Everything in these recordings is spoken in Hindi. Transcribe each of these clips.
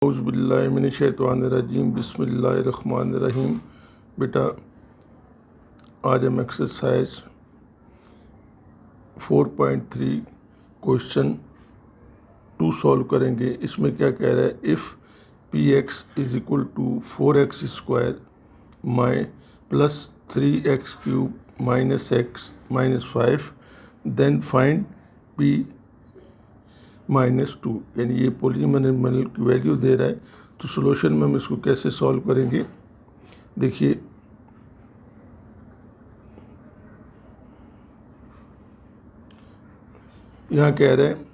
औज़ुबिल्लाहिमिनश्शैतानिर्रजीम बिस्मिल्लाहिर्रहमानिर्रहीम। बेटा आज हम एक्सरसाइज 4.3 क्वेश्चन 2 सॉल्व करेंगे। इसमें क्या कह रहा है, if P X is equal to 4x square my plus 3x cube minus x minus 5 then find P -2, यानी ये पॉलीनोमियल की वैल्यू दे रहा है। तो सॉल्यूशन में हम इसको कैसे सॉल्व करेंगे, देखिए यहाँ कह रहा है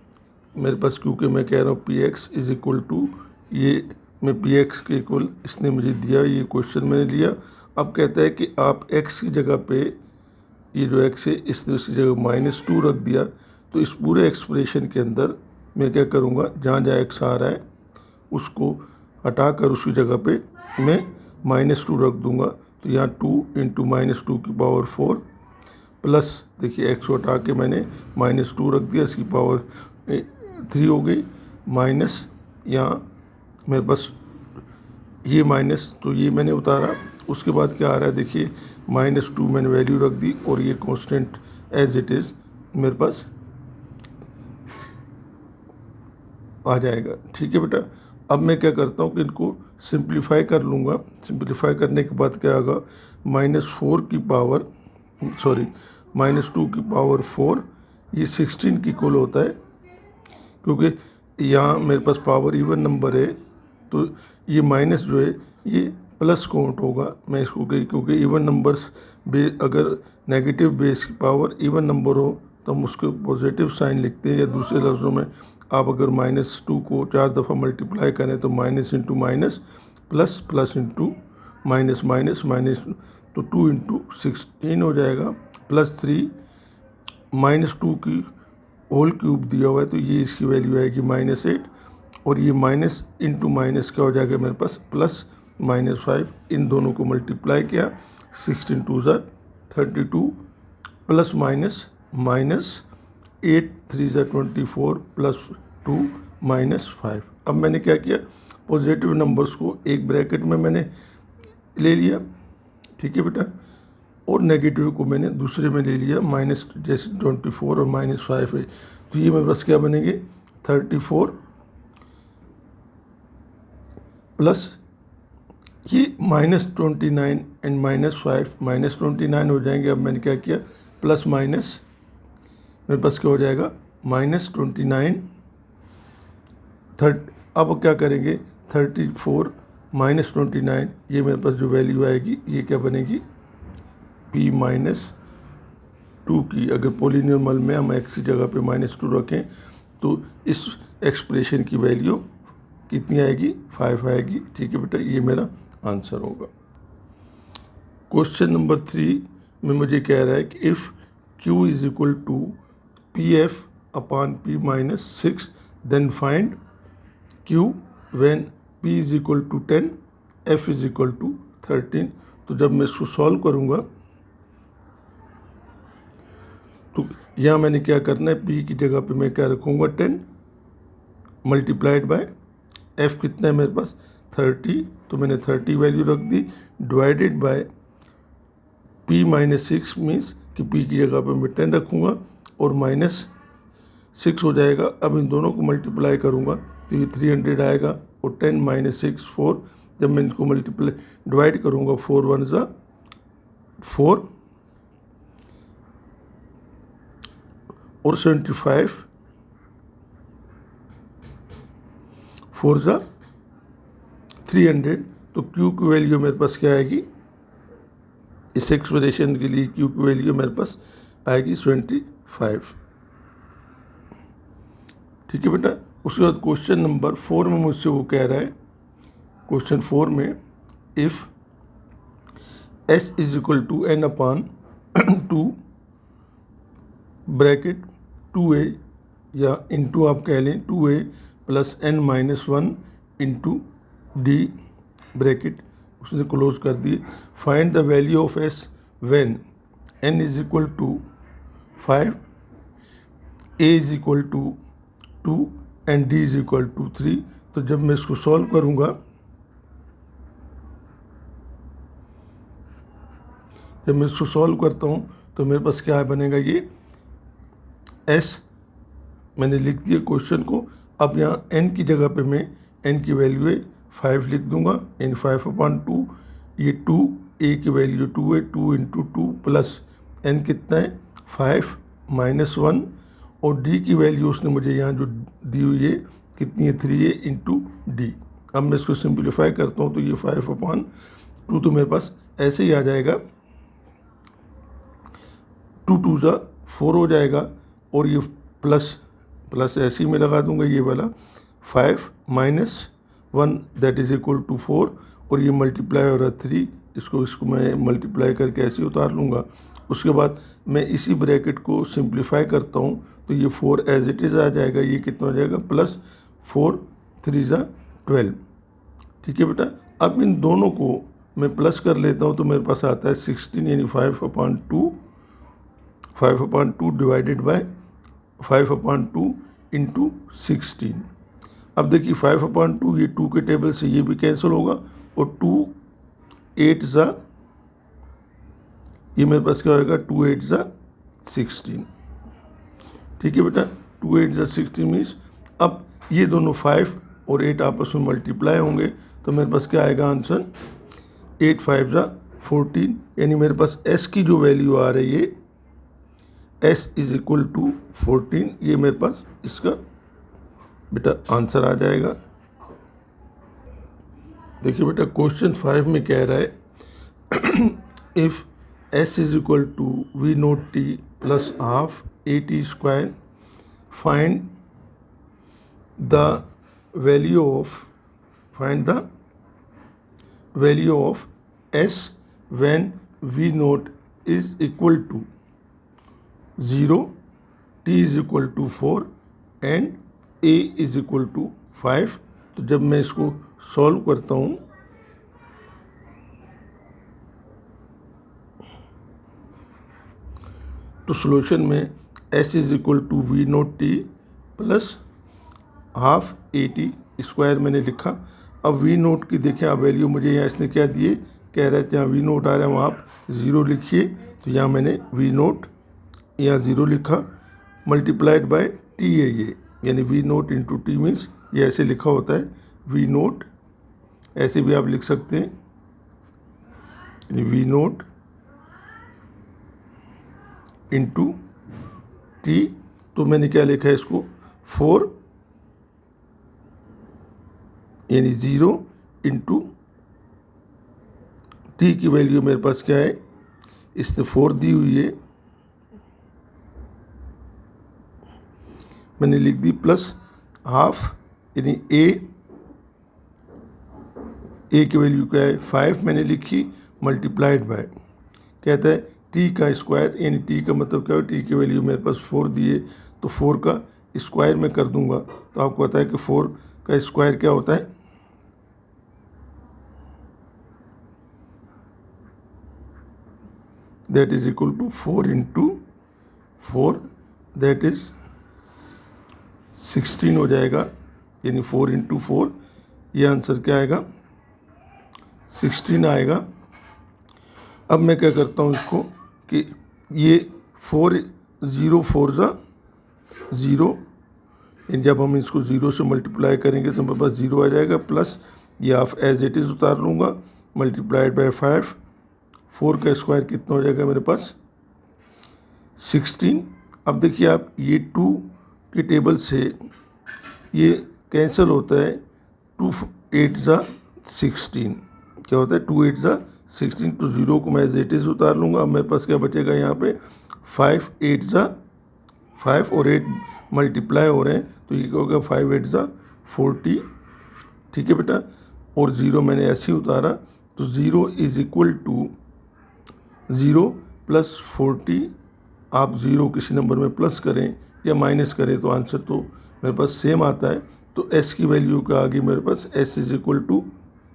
मेरे पास, क्योंकि मैं कह रहा हूँ P X is equal to, ये मैं पी एक्स के इक्वल इसने मुझे दिया, ये क्वेश्चन मैंने लिया। अब कहता है कि आप एक्स की जगह पे, ये जो एक्स है इसने उसकी जगह -2 रख दिया। तो इस पूरे एक्सप्रेशन के अंदर मैं क्या करूँगा, जहाँ जहाँ एक्स आ रहा है उसको हटाकर उसकी जगह पे मैं -2 रख दूँगा। तो यहाँ 2 इंटू -2 की पावर 4 प्लस, देखिए एक्स को हटा के मैंने -2 रख दिया, इसकी पावर 3 हो गई, माइनस यहाँ मेरे पास ये माइनस, तो ये मैंने उतारा। उसके बाद क्या आ रहा है, देखिए -2 मैंने वैल्यू रख दी और ये कांस्टेंट एज इट इज़ मेरे पास आ जाएगा। ठीक है बेटा, अब मैं क्या करता हूँ कि इनको सिंप्लीफाई कर लूँगा। सिंप्लीफाई करने के बाद क्या होगा, -2 की पावर 4, ये 16 की इक्वल होता है। क्योंकि यहाँ मेरे पास पावर इवन नंबर है, तो ये माइनस जो है ये प्लस काउंट होगा। मैं इसको क्योंकि इवन नंबर्स अगर नेगेटिव बेस की पावर इवन नंबर हो तो हम उसको पॉजिटिव साइन लिखते हैं, या दूसरे लफ्ज़ों में आप अगर -2 को 4 दफ़ा मल्टीप्लाई करें तो minus into minus plus, plus into minus minus minus, तो 2 इंटू 16 हो जाएगा, प्लस 3 -2 की होल क्यूब दिया हुआ है, तो ये इसकी वैल्यू आएगी -8, और ये माइनस इंटू माइनस क्या हो जाएगा मेरे पास प्लस -5। इन दोनों को मल्टीप्लाई किया, 16 2 ज़ा 32 प्लस माइनस माइनस 8 3 ज़ा 24 प्लस 2 -5। अब मैंने क्या किया, पॉजिटिव नंबर्स को एक ब्रैकेट में मैंने ले लिया, ठीक है बेटा, और नेगेटिव को मैंने दूसरे में ले लिया, माइनस जैसे 24 और -5 है। तो ये मेरे पास क्या बनेंगे, 34 प्लस ये -29 एंड -5 -29 हो जाएंगे। अब मैंने क्या किया, प्लस माइनस मेरे पास क्या हो जाएगा, -29 अब क्या करेंगे, 34 -29, ये मेरे पास जो वैल्यू आएगी ये क्या बनेगी, P-2 की। अगर पॉलीनोमियल में हम एक्स की जगह पे -2 रखें तो इस एक्सप्रेशन की वैल्यू कितनी आएगी, 5 आएगी। ठीक है बेटा, ये मेरा आंसर होगा। क्वेश्चन नंबर 3 में मुझे कह रहा है कि if Q is equal to PF upon P -6 then find Q when P is equal to 10 F is equal to 13। तो जब मैं इसको सॉल्व करूँगा तो यहाँ मैंने क्या करना है, P की जगह पे मैं क्या रखूँगा, 10 मल्टीप्लाइड बाय F कितना है मेरे पास 30, तो मैंने 30 वैल्यू रख दी, डिवाइडेड बाय P -6 मीन्स कि P की जगह पे मैं 10 रखूँगा और -6 हो जाएगा। अब इन दोनों को मल्टीप्लाई करूँगा तो ये 300 आएगा, और 10 -6 4, जब मैं इनको मल्टीप्लाई डिवाइड करूँगा 4 1 ज़ा 4 और 75 4 ज़ा 300, तो Q की वैल्यू मेरे पास क्या आएगी, इस एक्सप्रेशन के लिए Q की वैल्यू मेरे पास आएगी 25। ठीक है बेटा, उसके बाद क्वेश्चन नंबर 4 में मुझसे वो कह रहा है, क्वेश्चन 4 में if S is equal to n upon 2 bracket 2a, या इंटू आप कह लें 2a plus n-1 into d bracket, उसने क्लोज कर दिए। Find the value of S when n is equal to 5, a is equal to 2 and d is equal to 3। तो जब मैं इसको सॉल्व करूँगा, जब मैं इसको सॉल्व करता हूँ तो मेरे पास क्या बनेगा, ये एस मैंने लिख दिया क्वेश्चन को। अब यहाँ एन की जगह पे मैं एन की वैल्यू है 5 लिख दूंगा, यानी 5/2। ये 2, ए की वैल्यू 2 है, 2 इंटू 2 प्लस एन कितना है 5 -1, और डी की वैल्यू उसने मुझे यहाँ जो दी हुई है कितनी है 3 है इंटू डी। अब मैं इसको सिंप्लीफाई करता हूँ तो ये 5/2 तो मेरे पास ऐसे ही आ जाएगा, 2 2 जा 4 हो जाएगा, और ये प्लस ऐसे ही मैं लगा दूंगा ये वाला 5 -1 दैट इज इक्वल टू 4, और ये मल्टीप्लाई हो रहा है 3, इसको मैं मल्टीप्लाई करके ऐसे ही उतार लूँगा। उसके बाद मैं इसी ब्रैकेट को सिंप्लीफाई करता हूँ तो ये 4 एज इट इज़ आ जाएगा, ये कितना हो जाएगा +4 3 × 12। ठीक है बेटा, अब इन दोनों को मैं प्लस कर लेता हूँ तो मेरे पास आता है 16, यानी 5/2 डिवाइडेड बाय 5/2 इंटू 16। अब देखिए 5/2 ये 2 के टेबल से ये भी कैंसिल होगा, और 2 8 ज़ा, ये मेरे पास क्या होगा 2 8 ज़ा 16। ठीक है बेटा, 2 8 ज़ा 16 मीन्स अब ये दोनों 5 और 8 आपस में मल्टीप्लाई होंगे तो मेरे पास क्या आएगा आंसर 8 5 ज़ा 14, यानी मेरे पास एस की जो वैल्यू आ रही है s इज इक्वल टू 14, ये मेरे पास इसका बेटा आंसर आ जाएगा। देखिए बेटा क्वेश्चन 5 में कह रहा है if s is equal to v0t plus half at², find the value of s when v0 is equal to 0, t is equal to 4 and a is equal to 5। तो जब मैं इसको सॉल्व करता हूँ तो सॉल्यूशन में s is equal to v0t plus half at² मैंने लिखा। अब v0 की देखें आप वैल्यू मुझे यहाँ इसने क्या दिए, कह रहा है जहाँ v0 आ रहा है वहाँ आप 0 लिखिए, तो यहाँ मैंने v0 यहाँ 0 लिखा, मल्टीप्लाइड बाय t है ये, यानी v0 इंटू टी मीन्स ये ऐसे लिखा होता है v0, ऐसे भी आप लिख सकते हैं, यानी v0 इंटू टी। तो मैंने क्या लिखा है इसको 4, यानी 0 इंटू टी की वैल्यू मेरे पास क्या है, इसने 4 दी हुई है, मैंने लिख दी प्लस हाफ, यानी ए की वैल्यू क्या है 5 मैंने लिखी, मल्टीप्लाइड बाय कहता है टी का स्क्वायर, यानी टी का मतलब क्या है, टी की वैल्यू मेरे पास 4 दी है तो 4 का स्क्वायर में कर दूंगा, तो आपको पता है कि 4 का स्क्वायर क्या होता है, that is equal to 4 into 4 that is 16 हो जाएगा, यानी 4 इंटू 4, ये आंसर क्या आएगा 16 आएगा। अब मैं क्या करता हूँ इसको कि ये 4 0 4 ज़ा 0, जब हम इसको 0 से मल्टीप्लाई करेंगे तो मेरे पास 0 आ जाएगा, प्लस ये हाफ एज इट इज़ उतार लूँगा, मल्टीप्लाइड बाय 5, 4 का स्क्वायर कितना हो जाएगा मेरे पास 16। अब देखिए आप ये 2 के टेबल से ये कैंसिल होता है, 2 8 ज़ा 16, क्या होता है 2 8 ज़ा 16, तो 0 को मैं एज इट इज़ उतार लूँगा। अब मेरे पास क्या बचेगा यहाँ पे 5 8 ज़ा 5 और 8 मल्टीप्लाई हो रहे हैं तो ये क्या होगा 5 8 ज़ा 40। ठीक है बेटा, और 0 मैंने ऐसे ही उतारा तो 0 इज इक्वल टू 0 प्लस 40, आप 0 किसी नंबर में प्लस करें या माइनस करें तो आंसर तो मेरे पास सेम आता है। तो s की वैल्यू का आगे मेरे पास s इज इक्वल टू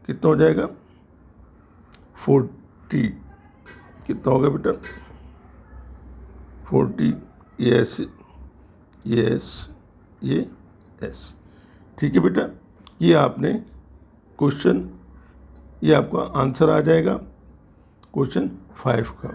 कितना हो जाएगा 40, कितना होगा बेटा 40, ये s ये s। ठीक है बेटा, ये आपने क्वेश्चन, ये आपका आंसर आ जाएगा क्वेश्चन 5 का।